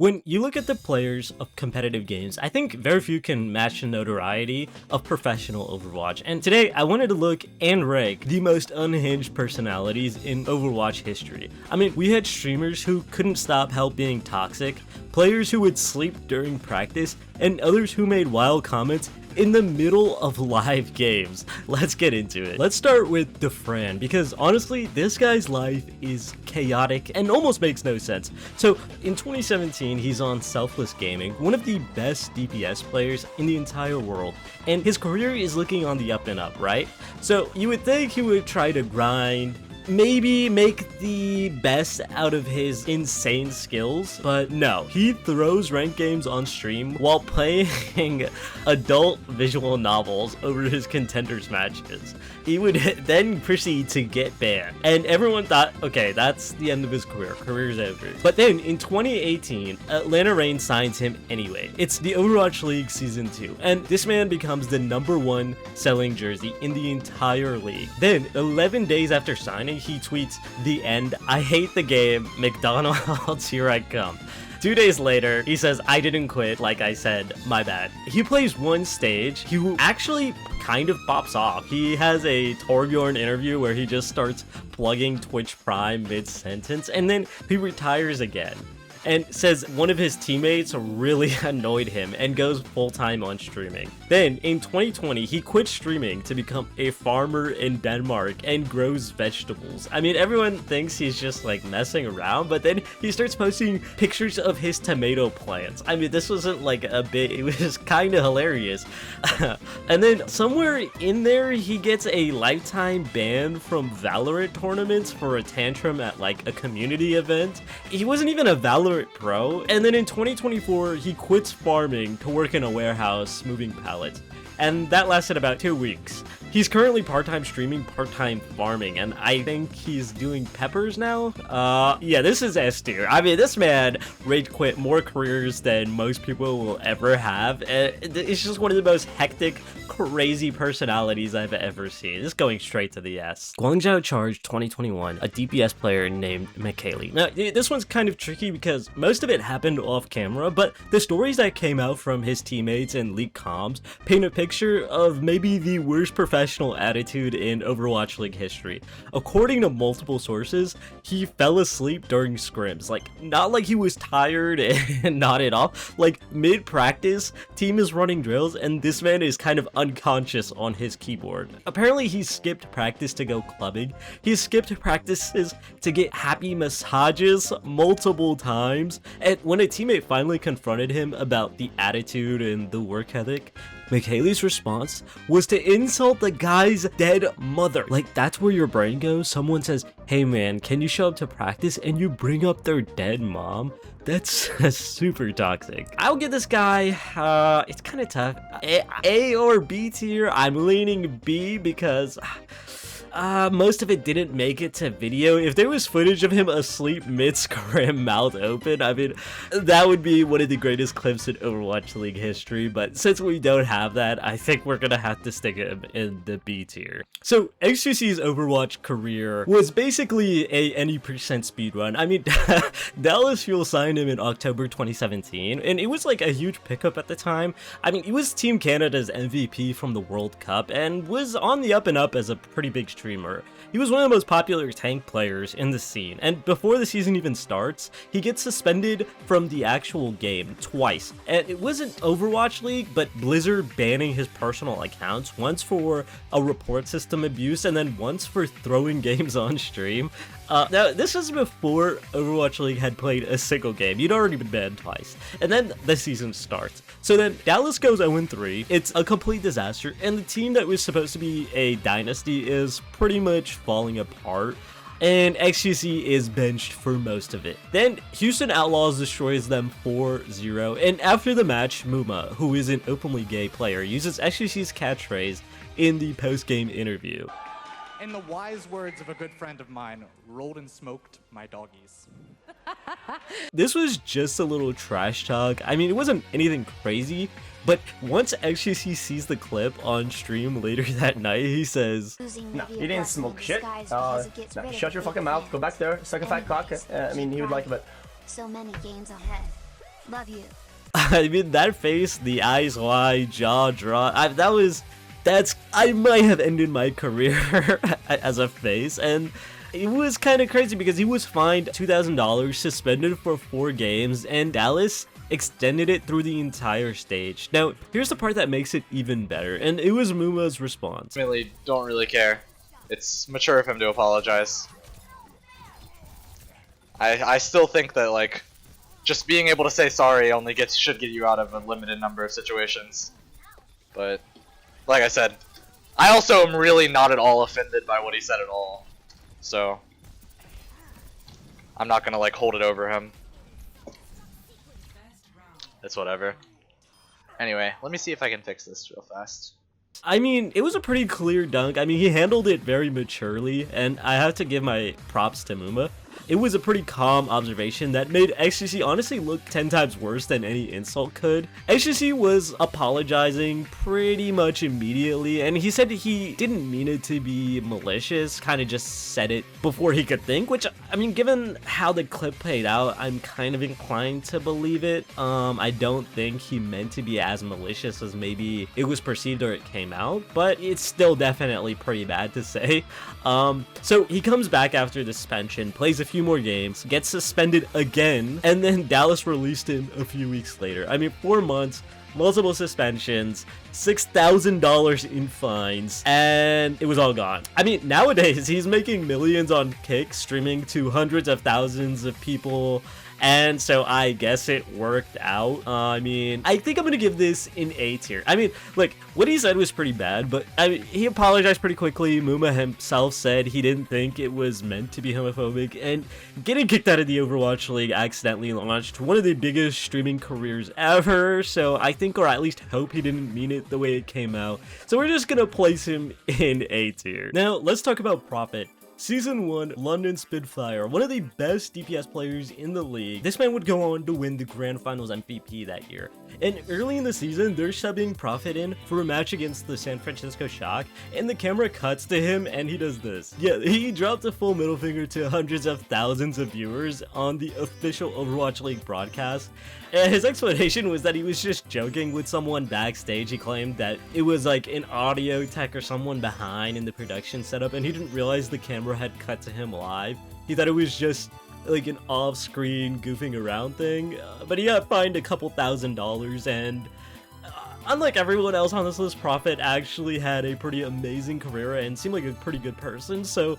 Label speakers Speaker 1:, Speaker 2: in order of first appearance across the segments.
Speaker 1: When you look at the players of competitive games, I think very few can match the notoriety of professional Overwatch. And today, I wanted to look and rank the most unhinged personalities in Overwatch history. I mean, we had streamers who couldn't stop help being toxic, players who would sleep during practice, and others who made wild comments in the middle of live games. Let's get into it. Let's start with Dafran, because honestly, this guy's life is chaotic and almost makes no sense. So in 2017, he's on Selfless Gaming, one of the best DPS players in the entire world, and his career is looking on the up and up, right? So you would think he would try to grind, maybe make the best out of his insane skills, but no, he throws ranked games on stream while playing adult visual novels over his contenders matches. He would then proceed to get banned, and everyone thought, okay, that's the end of his career. Career's over. But then in 2018, Atlanta Reign signs him anyway. It's the Overwatch League Season 2, and this man becomes the #1 selling jersey in the entire league. Then 11 days after signing, he tweets, "The end. I hate the game. McDonald's, here I come." 2 days later, he says, "I didn't quit, like I said, my bad." He plays one stage. He actually kind of pops off. He has a Torbjorn interview where he just starts plugging Twitch Prime mid-sentence, and then he retires again and says one of his teammates really annoyed him and goes full-time on streaming. Then in 2020, he quits streaming to become a farmer in Denmark and grows vegetables. I mean, everyone thinks he's just like messing around, but then he starts posting pictures of his tomato plants. I mean, this wasn't like a bit, it was kind of hilarious. And then somewhere in there, he gets a lifetime ban from Valorant tournaments for a tantrum at like a community event. He wasn't even a Valorant pro, and then in 2024 he quits farming to work in a warehouse moving pallets, and that lasted about 2 weeks. He's currently part-time streaming, part-time farming, and I think he's doing peppers now. Yeah, this is S tier. I mean, this man rage quit more careers than most people will ever have. It's just one of the most hectic, crazy personalities I've ever seen. Just going straight to the S. Guangzhou Charge 2021, a DPS player named McKaylee. Now, this one's kind of tricky because most of it happened off camera, but the stories that came out from his teammates and leaked comms paint a picture of maybe the worst professional attitude in Overwatch League history. According to multiple sources, he fell asleep during scrims. Like, not like he was tired and nodded off. Like, mid-practice, team is running drills, and this man is kind of unconscious on his keyboard. Apparently, he skipped practice to go clubbing. He skipped practices to get happy massages multiple times. And when a teammate finally confronted him about the attitude and the work ethic, McKaylee's response was to insult the guy's dead mother. Like, that's where your brain goes. Someone says, "Hey man, can you show up to practice?" and you bring up their dead mom. That's super toxic. I'll give this guy, it's kind of tough. A or B tier. I'm leaning B because most of it didn't make it to video. If there was footage of him asleep mid-scrim, mouth open, I mean, that would be one of the greatest clips in Overwatch League history, but since we don't have that, I think we're gonna have to stick him in the B tier. So, XQC's Overwatch career was basically a any percent speedrun. I mean, Dallas Fuel signed him in October 2017, and it was like a huge pickup at the time. I mean, he was Team Canada's MVP from the World Cup, and was on the up and up as a pretty big streamer. He was one of the most popular tank players in the scene, and before the season even starts, he gets suspended from the actual game twice. And it wasn't Overwatch League, but Blizzard banning his personal accounts, once for a report system abuse, and then once for throwing games on stream. Now, this was before Overwatch League had played a single game. He'd already been banned twice. And then the season starts. So then Dallas goes 0-3. It's a complete disaster, and the team that was supposed to be a dynasty is pretty much falling apart, and XQC is benched for most of it. Then Houston Outlaws destroys them 4-0, and after the match, Muma, who is an openly gay player, uses XQC's catchphrase in the post-game interview.
Speaker 2: In the wise words of a good friend of mine, rolled and smoked my doggies.
Speaker 1: This was just a little trash talk. I mean, it wasn't anything crazy, but once XQC sees the clip on stream later that night, he says,
Speaker 3: "No, you didn't smoke shit. No, shut your fucking mouth. Go back there. Suck a fat cock. I mean, he would like it, but
Speaker 4: so many games ahead. Love you.
Speaker 1: I mean, that face, the eyes wide, jaw drop, I might have ended my career as a face, and it was kind of crazy because he was fined $2,000, suspended for 4 games, and Dallas extended it through the entire stage. Now, here's the part that makes it even better, and it was Muma's response.
Speaker 5: Really don't really care. It's mature of him to apologize. I still think that, like, just being able to say sorry only should get you out of a limited number of situations. But, like I said, I also am really not at all offended by what he said at all. So, I'm not gonna, like, hold it over him. It's whatever. Anyway, let me see if I can fix this real fast.
Speaker 1: I mean, it was a pretty clear dunk. I mean, he handled it very maturely, and I have to give my props to Muma. It was a pretty calm observation that made XGC honestly look 10 times worse than any insult could. XGC was apologizing pretty much immediately, and he said he didn't mean it to be malicious, kind of just said it before he could think, which, I mean, given how the clip played out, I'm kind of inclined to believe it. I don't think he meant to be as malicious as maybe it was perceived or it came out, but it's still definitely pretty bad to say. So he comes back after the suspension, plays a few more games, gets suspended again, and then Dallas released him a few weeks later. I mean, 4 months, multiple suspensions, $6,000 in fines, and it was all gone. I mean, nowadays, he's making millions on Kick, streaming to hundreds of thousands of people, and so I guess it worked out. I mean, I think I'm gonna give this an A tier. I mean, like, what he said was pretty bad, but I mean, he apologized pretty quickly. Muma himself said he didn't think it was meant to be homophobic, and getting kicked out of the Overwatch League accidentally launched one of the biggest streaming careers ever, so I think, or at least hope, he didn't mean it the way it came out. So we're just gonna place him in A tier. Now, let's talk about Profit. Season 1, London Spitfire, one of the best DPS players in the league. This man would go on to win the Grand Finals MVP that year. And early in the season, they're subbing Profit in for a match against the San Francisco Shock, and the camera cuts to him and he does this. Yeah, he dropped a full middle finger to hundreds of thousands of viewers on the official Overwatch League broadcast. And his explanation was that he was just joking with someone backstage. He claimed that it was like an audio tech or someone behind in the production setup, and he didn't realize the camera had cut to him live. He thought it was just like an off-screen goofing around thing, but he got fined a couple $1,000s, and unlike everyone else on this list, Profit actually had a pretty amazing career and seemed like a pretty good person. So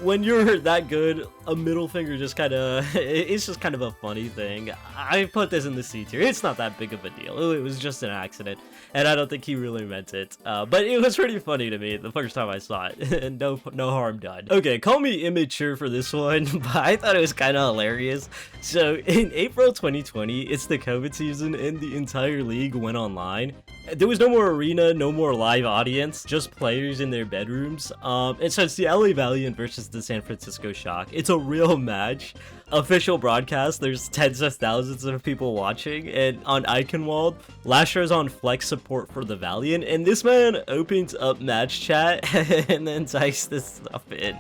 Speaker 1: when you're that good, a middle finger just kind of, it's just kind of a funny thing. I put this in the C tier. It's not that big of a deal. It was just an accident, and I don't think he really meant it. But it was pretty funny to me the first time I saw it, and no harm done. Okay, call me immature for this one, but I thought it was kind of hilarious. So in April 2020, it's the COVID season, and the entire league went online. There was no more arena, no more live audience, just players in their bedrooms. And so it's the LA Valiant versus the San Francisco Shock. It's a real match. Official broadcast, there's tens of thousands of people watching, and on Iconwald, Lastro's on flex support for the Valiant, and this man opens up match chat and then types this stuff in.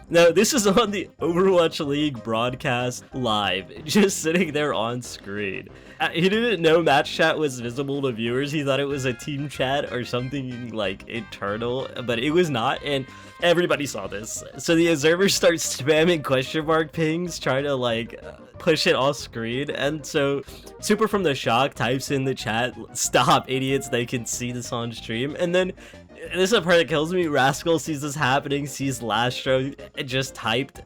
Speaker 1: Now, this is on the Overwatch League broadcast live, just sitting there on screen. He didn't know match chat was visible to viewers. He thought it was a team chat or something like internal, but it was not, and everybody saw this. So the observer starts spamming question mark pings, trying to like push it off screen, and so Super from the Shock types in the chat, "Stop, idiots, they can see this on stream," and then this is the part that kills me. Rascal sees this happening, sees Lastro, just typed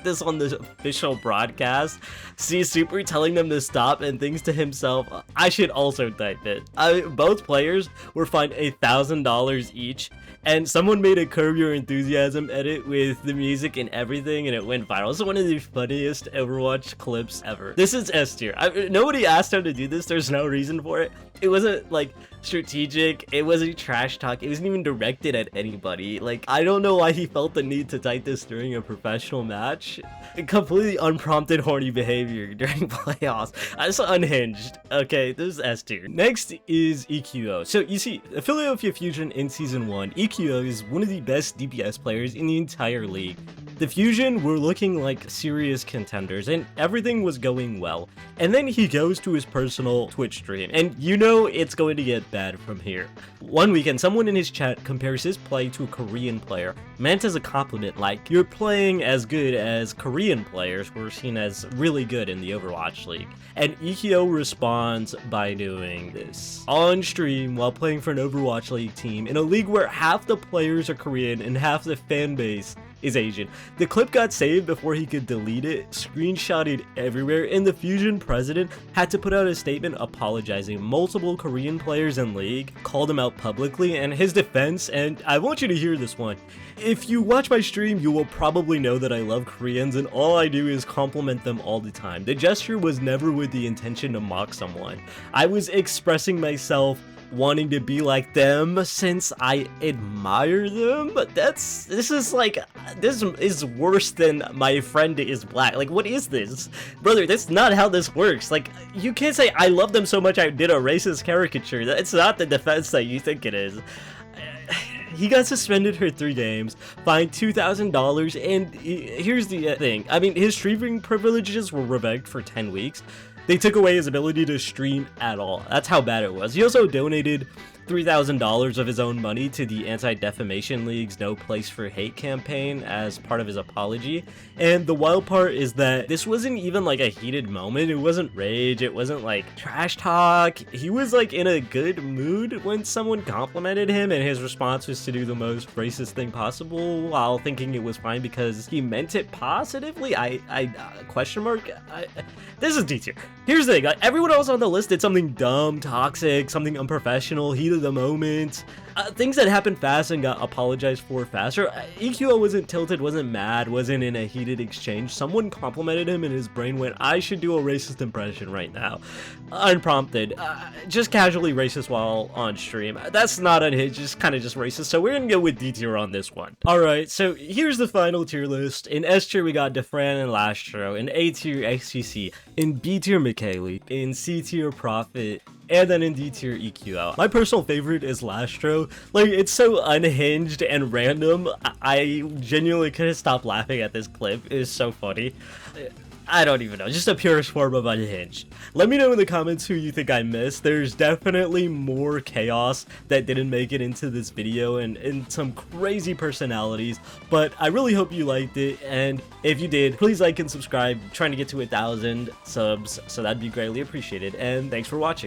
Speaker 1: this on the official broadcast, sees Super telling them to stop, and thinks to himself, I should also type it. Both players were fined $1,000 each, and someone made a Curb Your Enthusiasm edit with the music and everything, and it went viral. It's one of the funniest Overwatch clips ever. This is S tier. Nobody asked him to do this. There's no reason for it. It wasn't like strategic. It wasn't trash talk. It wasn't even directed at anybody. Like, I don't know why he felt the need to type this during a professional match. Completely unprompted horny behavior during playoffs. That's unhinged. Okay, this is S tier. Next is EQO. So you see, Philadelphia Fusion in Season 1, EQO is one of the best DPS players in the entire league. The Fusion were looking like serious contenders and everything was going well. And then he goes to his personal Twitch stream and you know it's going to get bad from here. One weekend, someone in his chat compares his play to a Korean player, meant as a compliment, like, you're playing as good as Korean players who are seen as really good in the Overwatch League. And EQO responds by doing this on stream while playing for an Overwatch League team in a league where half the players are Korean and half the fan base is Asian. The clip got saved before he could delete it, screenshotted everywhere, and the Fusion president had to put out a statement apologizing. Multiple Korean players in League called him out publicly, and his defense, and I want you to hear this one. If you watch my stream, you will probably know that I love Koreans and all I do is compliment them all the time. The gesture was never with the intention to mock someone. I was expressing myself wanting to be like them since I admire them, but this is worse than my friend is black. Like, what is this? Brother, that's not how this works. Like, you can't say I love them so much I did a racist caricature. That's not the defense that you think it is. He got suspended for 3 games, fined $2,000, and here's the thing. I mean, his streaming privileges were revoked for 10 weeks. They took away his ability to stream at all. That's how bad it was. He also donated $3,000 of his own money to the Anti-Defamation League's No Place for Hate campaign as part of his apology. And the wild part is that this wasn't even like a heated moment. It wasn't rage. It wasn't like trash talk. He was like in a good mood when someone complimented him, and his response was to do the most racist thing possible while thinking it was fine because he meant it positively. Question mark? This is D tier. Here's the thing, like, everyone else on the list did something dumb, toxic, something unprofessional, heat of the moment, things that happened fast and got apologized for faster. EQO wasn't tilted, wasn't mad, wasn't in a heated exchange. Someone complimented him and his brain went, I should do a racist impression right now. Unprompted. Just casually racist while on stream. That's not unhinged, just kind of just racist, so we're gonna go with D tier on this one. Alright, so here's the final tier list. In S tier we got Dafran and Lastro, in A tier XQC, in B tier McKaylee, in C tier Prophet, and then in D tier EQO. My personal favorite is Lastro. Like, it's so unhinged and random. I genuinely couldn't stop laughing at this clip. It is so funny. I don't even know, just a purest form of unhinged. Let me know in the comments who you think I missed. There's definitely more chaos that didn't make it into this video and some crazy personalities, but I really hope you liked it, and if you did, please like and subscribe. I'm trying to get to 1,000 subs, so that'd be greatly appreciated, and thanks for watching.